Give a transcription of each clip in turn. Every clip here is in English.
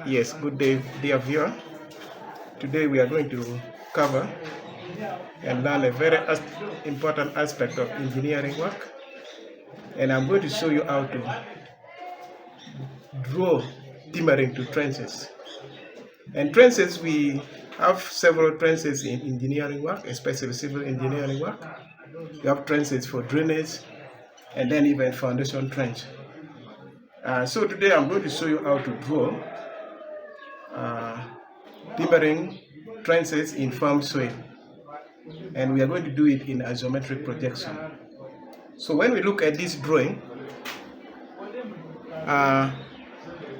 Yes, good day, dear viewer. Today we are going to cover and learn a very important aspect of engineering work. And I'm going to show you how to draw timbering to trenches. And trenches, we have several trenches in engineering work, especially civil engineering work. You have trenches for drainage and then even foundation trench. So today I'm going to show you how to draw timbering trenches in firm soil, and we are going to do it in isometric projection. So when we look at this drawing,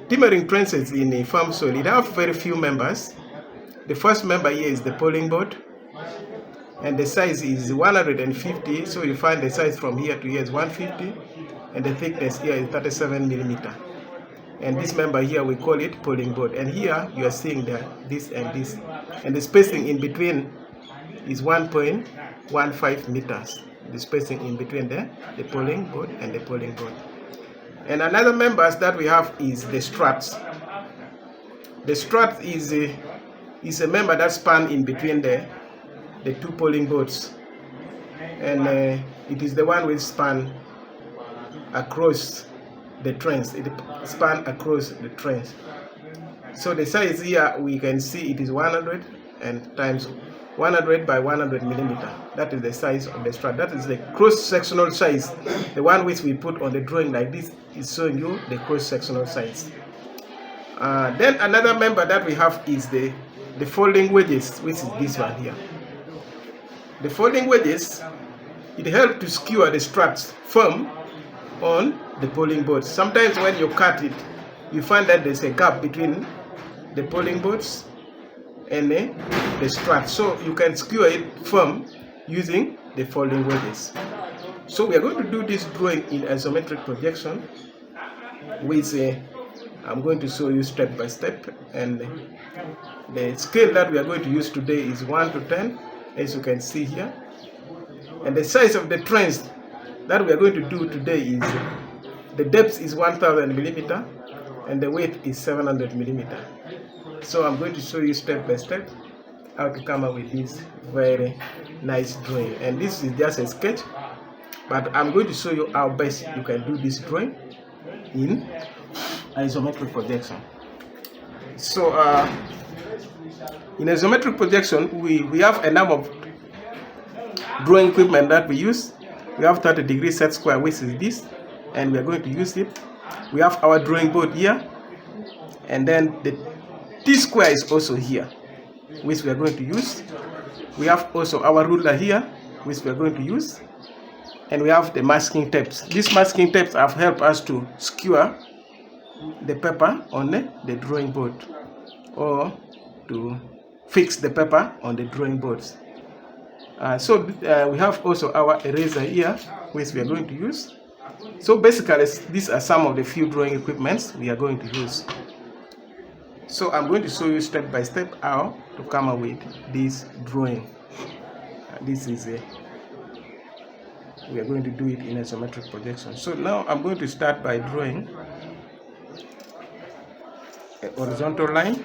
timbering trenches in a firm soil, it have very few members. The first member here is the polling board, and the size is 150. So you find the size from here to here is 150, and the thickness here is 37 millimeter. And this member here, we call it polling board. And here you are seeing this and this, and the spacing in between is 1.15 meters. The spacing in between the polling board and the polling board. And another members that we have is the struts. The strut is a member that span in between the two polling boards, and it is the one which span across the trench. It span across the trench. So the size here we can see it is 100 and times 100 by 100 millimeter. That is the size of the strut. That is the cross-sectional size. The one which we put on the drawing like this is showing you the cross-sectional size. Then another member that we have is the folding wedges, which is this one here. The folding wedges, it helps to skewer the struts firm on the polling boards. Sometimes when you cut it, you find that there's a gap between the polling boards and the strut. So you can skewer it firm using the folding wedges. So we are going to do this drawing in isometric projection, which I'm going to show you step by step. And the scale that we are going to use today is 1 to 10, as you can see here. And the size of the trench that we are going to do today is, the depth is 1000 millimeter and the width is 700 millimeter. So I'm going to show you step by step how to come up with this very nice drawing. And this is just a sketch, but I'm going to show you how best you can do this drawing in isometric projection. So in isometric projection, we have a number of drawing equipment that we use. We have 30-degree set square, which is this, and we are going to use it. We have our drawing board here, and then the T-square is also here, which we are going to use. We have also our ruler here, which we are going to use, and we have the masking tapes. These masking tapes have helped us to skewer the paper on the drawing board, or to fix the paper on the drawing boards. So we have also our eraser here, which we are going to use. So basically, these are some of the few drawing equipments we are going to use. So I'm going to show you step by step how to come up with this drawing. This is we are going to do it in isometric projection. So now I'm going to start by drawing a horizontal line.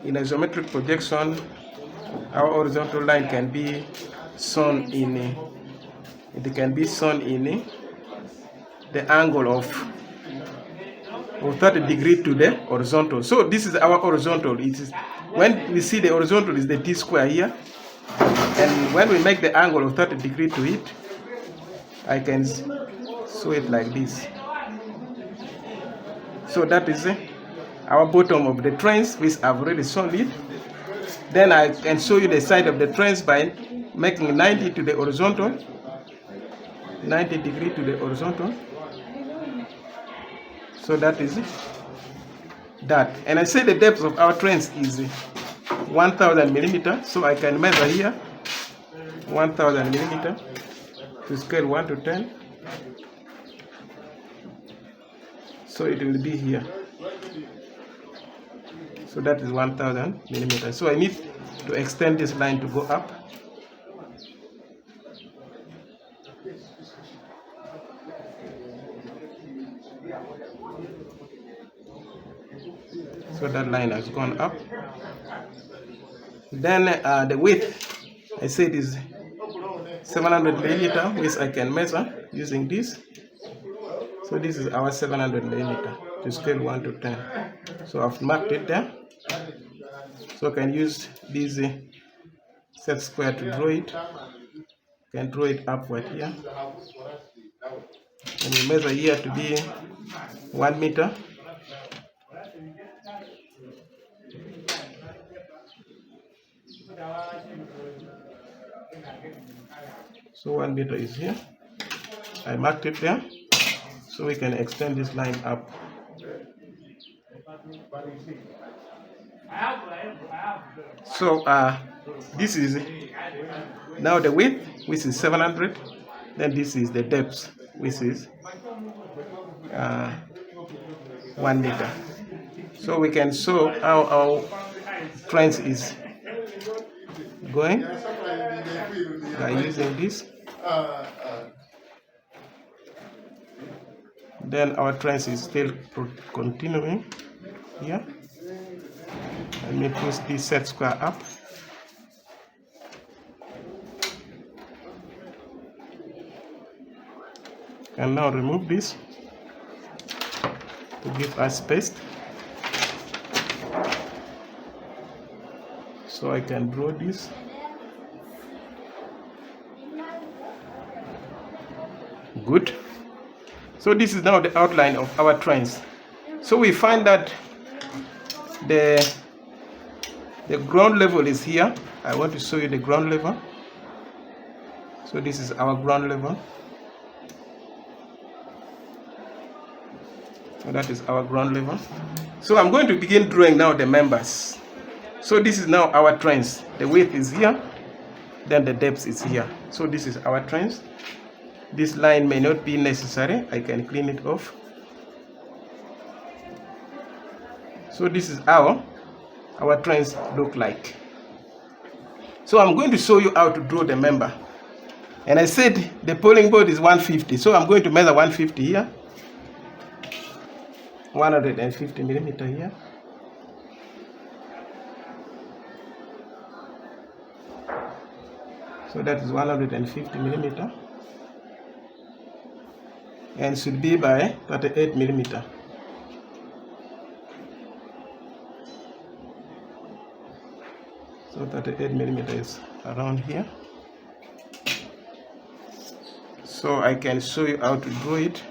In isometric projection, our horizontal line can be shown in the angle of 30 degrees to the horizontal. So this is our horizontal. It is, when we see the horizontal is the T-square here, and when we make the angle of 30 degrees to it, I can show it like this. So that is our bottom of the trench, which I've already shown it. Then I can show you the side of the trench by making 90 to the horizontal, 90 degrees to the horizontal. So that is that. And I say the depth of our trench is 1000 millimeter. So I can measure here 1000 millimeter to scale 1 to 10. So it will be here. So that is 1000 millimeters. So I need to extend this line to go up. So that line has gone up. Then the width, I said, is 700 millimeter, which I can measure using this. So this is our 700 millimeter to scale 1 to 10. So I've marked it there. So I can use this set square to draw it. Can draw it upward here. And we measure here to be 1 meter. So 1 meter is here. I marked it there. So we can extend this line up. So this is now the width, which is 700. Then this is the depth, which is 1 meter. So we can show how our trench is going by using this. Then our trench is still continuing here. Let me push this set square up. And now remove this to give us space. So I can draw this. Good. So this is now the outline of our trench. So we find that the ground level is here. I want to show you the ground level. So this is our ground level. So that is our ground level. So I'm going to begin drawing now the members. So this is now our trench. The width is here, then the depth is here. So this is our trench. This line may not be necessary. I can clean it off. So this is how our trench look like. So I'm going to show you how to draw the member. And I said the polling board is 150. So I'm going to measure 150 here. 150 millimeter here. So that is 150 millimeter. And should be by 38 millimeter. So 38 millimeter is around here. So I can show you how to draw it.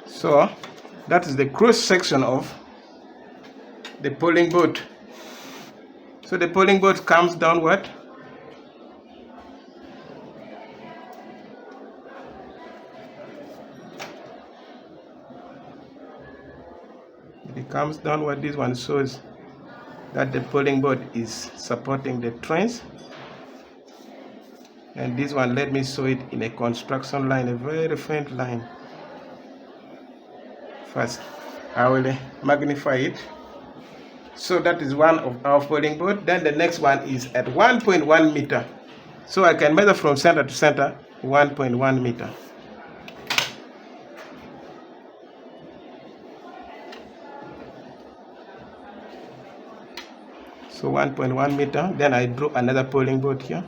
So that is the cross section of the polling board. So the polling board comes downward. It comes downward. This one shows that the polling board is supporting the trench. And this one, let me show it in a construction line, a very faint line. First, I will magnify it. So that is one of our polling board. Then the next one is at 1.1 meter. So I can measure from center to center 1.1 meter. So 1.1 meter. Then I draw another polling board here.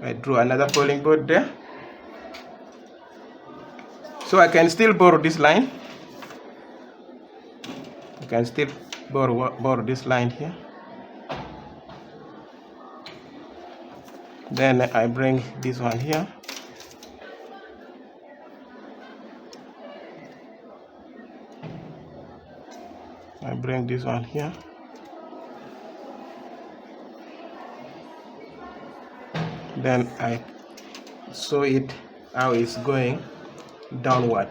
I drew another polling board there. So I can still borrow this line. I can still borrow this line here. Then I bring this one here. I bring this one here. Then I saw it how it's going downward.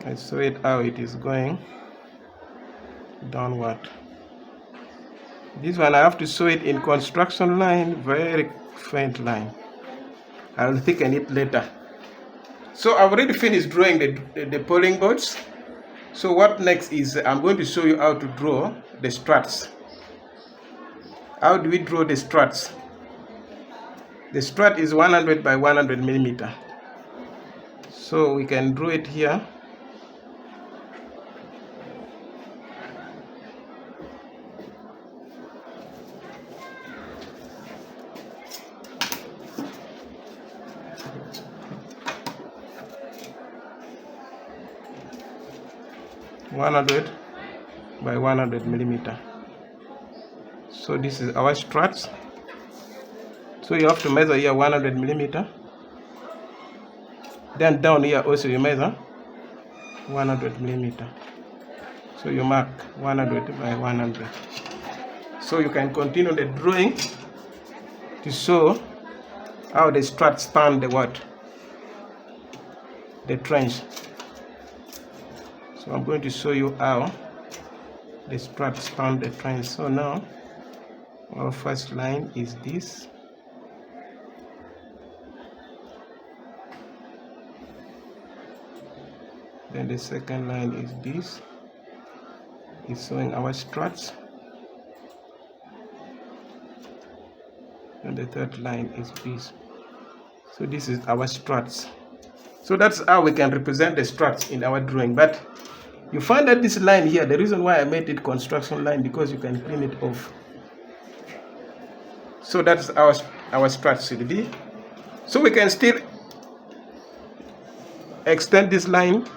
I saw it how it is going downward. This one I have to sew it in construction line, very faint line. I will thicken it later. So I've already finished drawing the polling boards. So what next is I'm going to show you how to draw the struts. How do we draw the struts? The strut is 100 by 100 millimeter. So we can draw it here. by 100 millimeter. So this is our struts. So you have to measure here 100 millimeter. Then down here also you measure 100 millimeter. So you mark 100 by 100. So you can continue the drawing to show how the struts span the what? The trench. So I'm going to show you how the struts span the trench. So now our first line is this. Then the second line is this. It's showing our struts. And the third line is this. So this is our struts. So that's how we can represent the struts in our drawing. But you find that this line here, the reason why I made it construction line, because you can clean it off. So that's our struts should be. So we can still extend this line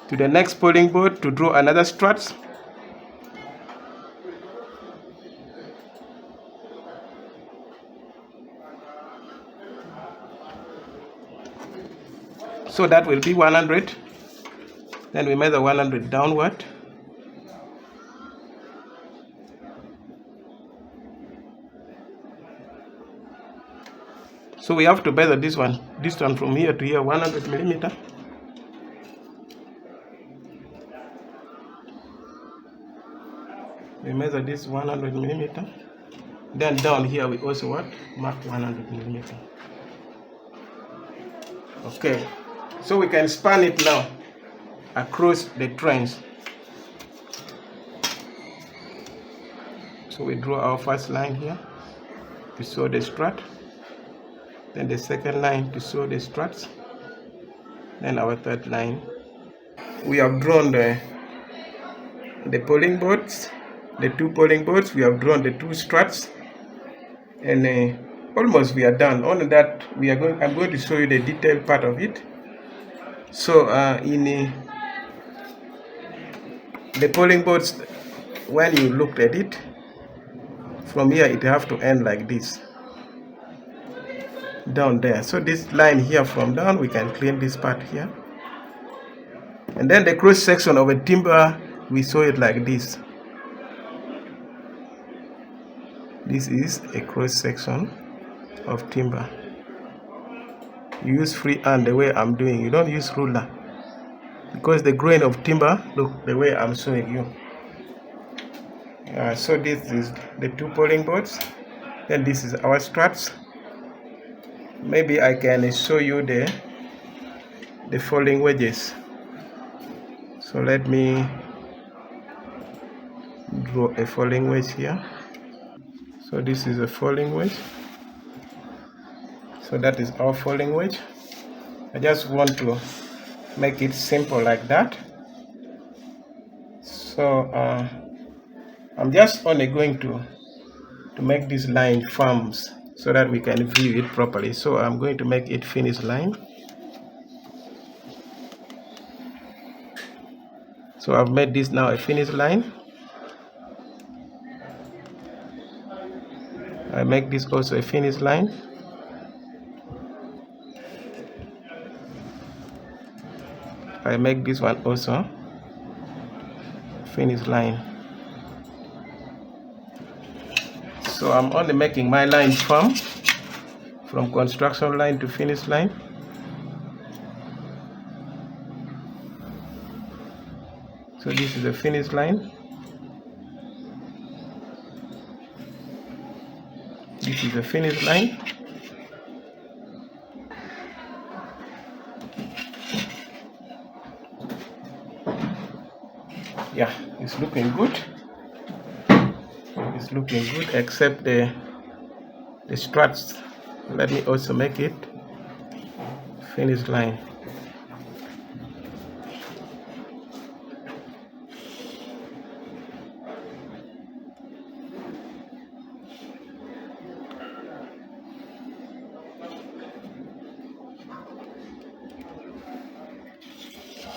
to the next polling board to draw another strut. So that will be 100. Then we measure 100 downward. So we have to measure this one from here to here, 100 millimeter. We measure this 100 millimeter. Then down here we also what? Mark 100 millimeter. Okay, so we can span it now across the trench. So we draw our first line here to show the strut. Then the second line to show the struts. Then our third line. We have drawn the polling boards, the two polling boards. We have drawn the two struts, and almost we are done. Only that I'm going to show you the detailed part of it. So in the polling boards, when you looked at it, from here it have to end like this, down there. So this line here from down, we can clean this part here. And then the cross section of a timber, we saw it like this. This is a cross section of timber. You use free hand the way I'm doing. You don't use ruler, because the grain of timber, look the way I'm showing you. So this is the two polling boards. Then this is our struts. Maybe I can show you the falling wedges. So let me draw a falling wedge here. So this is a falling wedge. So that is our falling wedge. I just want to make it simple like that. So I'm just only going to make this line firms so that we can view it properly. So I'm going to make it finish line. So I've made this now a finish line. I make this also a finish line. I make this one also finish line. So I'm only making my line from construction line to finish line. So this is the finish line. This is the finish line. Yeah, it's looking good. It's looking good, except the struts. Let me also make it finish line.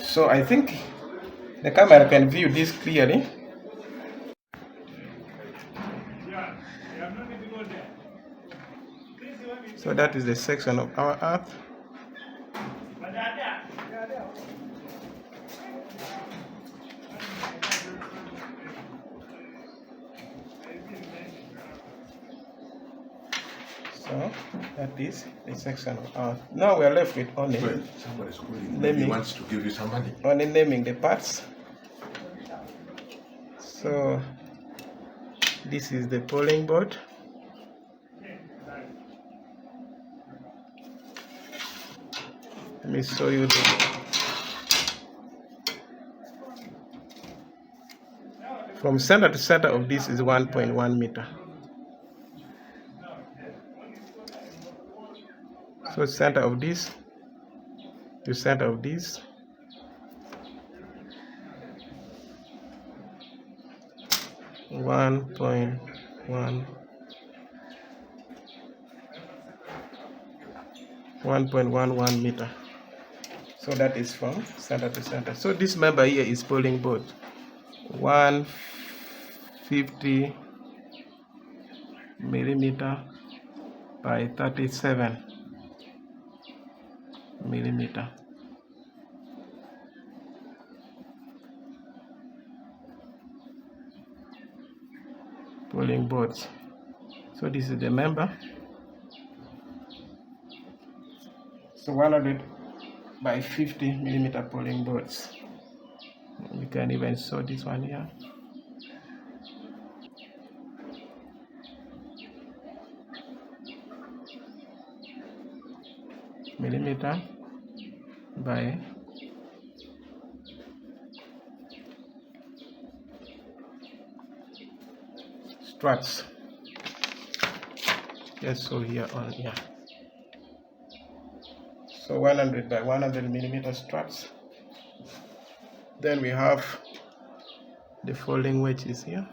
So I think the camera can view this clearly. So that is the section of our earth. So that is the section of earth. Now we are left with only somebody's calling. Maybe he wants to give you some money. Only naming the parts. So this is the polling board. Let me show you from center to center of this is 1.1 meter. So center of this to center of this 1.11 meter. So that is from center to center. So this member here is polling board 150 millimeter by 37 millimeter. Polling boards. So this is the member. So 100 by 50 millimeter polling boards. We can even show this one here. Millimeter by struts. Yes, so here on here. So 100 by 100 millimeter struts. Then we have the folding wedges here.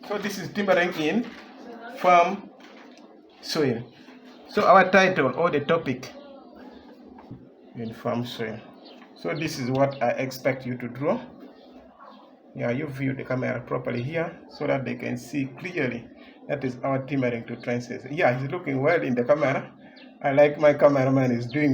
So this is timbering in farm soil. So our title or the topic in farm soil. So this is what I expect you to draw. Yeah, you view the camera properly here so that they can see clearly. That is our timbering to trenches. Yeah, he's looking well in the camera. I like my cameraman is doing